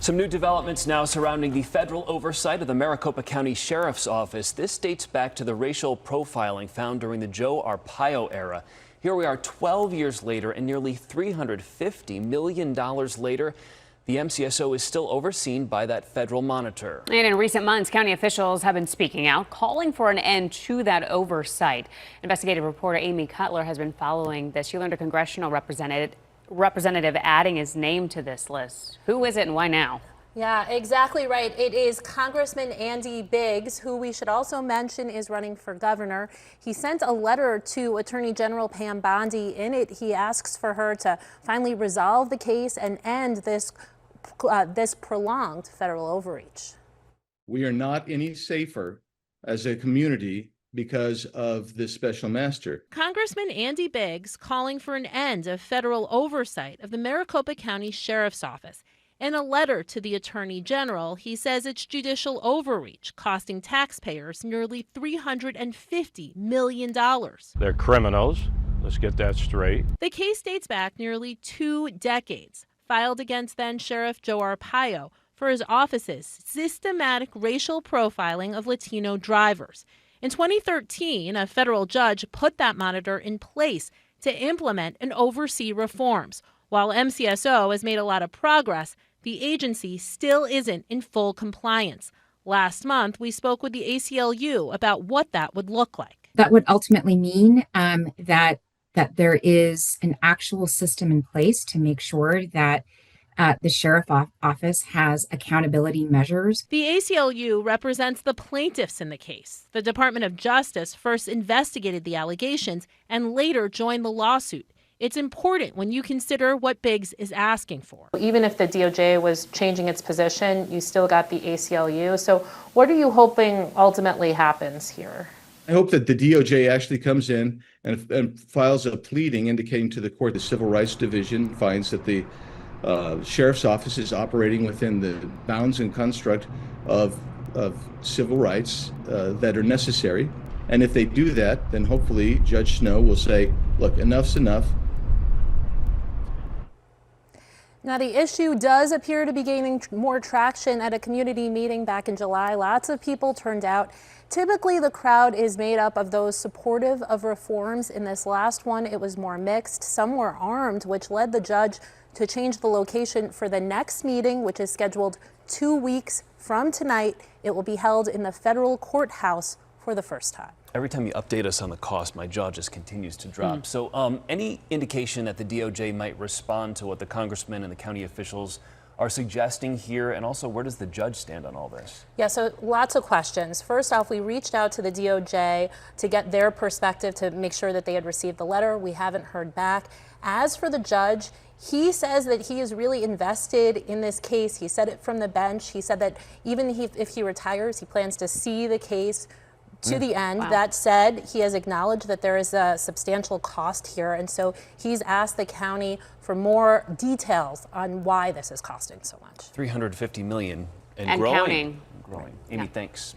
Some new developments now surrounding the federal oversight of the Maricopa County Sheriff's Office. This dates back to the racial profiling found during the Joe Arpaio era. Here we are 12 years later and nearly $350 million later. The MCSO is still overseen by that federal monitor. And in recent months, county officials have been speaking out, calling for an end to that oversight. Investigative reporter Amy Cutler has been following this. She learned a congressional representative adding his name to this list. Who is it and why now? Yeah, exactly right. It is Congressman Andy Biggs, who we should also mention is running for governor. He sent a letter to Attorney General Pam Bondi. In it, he asks for her to finally resolve the case and end this prolonged federal overreach. We are not any safer as a community because of this special master. Congressman Andy Biggs calling for an end of federal oversight of the Maricopa County Sheriff's Office. In a letter to the Attorney General, he says it's judicial overreach, costing taxpayers nearly $350 million. They're criminals. Let's get that straight. The case dates back nearly 2 decades, filed against then Sheriff Joe Arpaio for his office's systematic racial profiling of Latino drivers. In 2013, a federal judge put that monitor in place to implement and oversee reforms. While MCSO has made a lot of progress, the agency still isn't in full compliance. Last month, we spoke with the ACLU about what that would look like. That would ultimately mean that there is an actual system in place to make sure that the sheriff's office has accountability measures. The ACLU represents the plaintiffs in the case. The Department of Justice first investigated the allegations and later joined the lawsuit. It's important when you consider what Biggs is asking for. Even if the DOJ was changing its position, you still got the ACLU. So what are you hoping ultimately happens here? I hope that the DOJ actually comes in and files a pleading indicating to the court the Civil Rights Division finds that the Sheriff's Office is operating within the bounds and construct of civil rights that are necessary. And if they do that, then hopefully Judge Snow will say, look, enough's enough. Now, the issue does appear to be gaining more traction at a community meeting back in July. Lots of people turned out. Typically, the crowd is made up of those supportive of reforms. In this last one, it was more mixed. Some were armed, which led the judge to change the location for the next meeting, which is scheduled 2 weeks from tonight. It will be held in the federal courthouse for the first time. Every time you update us on the cost, my jaw just continues to drop. So any indication that the DOJ might respond to what the congressmen and the county officials are suggesting here? And also, where does the judge stand on all this? Yeah, so lots of questions. First off, we reached out to the DOJ to get their perspective to make sure that they had received the letter. We haven't heard back. As for the judge, he says that he is really invested in this case. He said it from the bench. He said that even if he retires, he plans to see the case to the end. Wow. That said, he has acknowledged that there is a substantial cost here, and so he's asked the county for more details on why this is costing so much. $350 million and growing. Amy, thanks.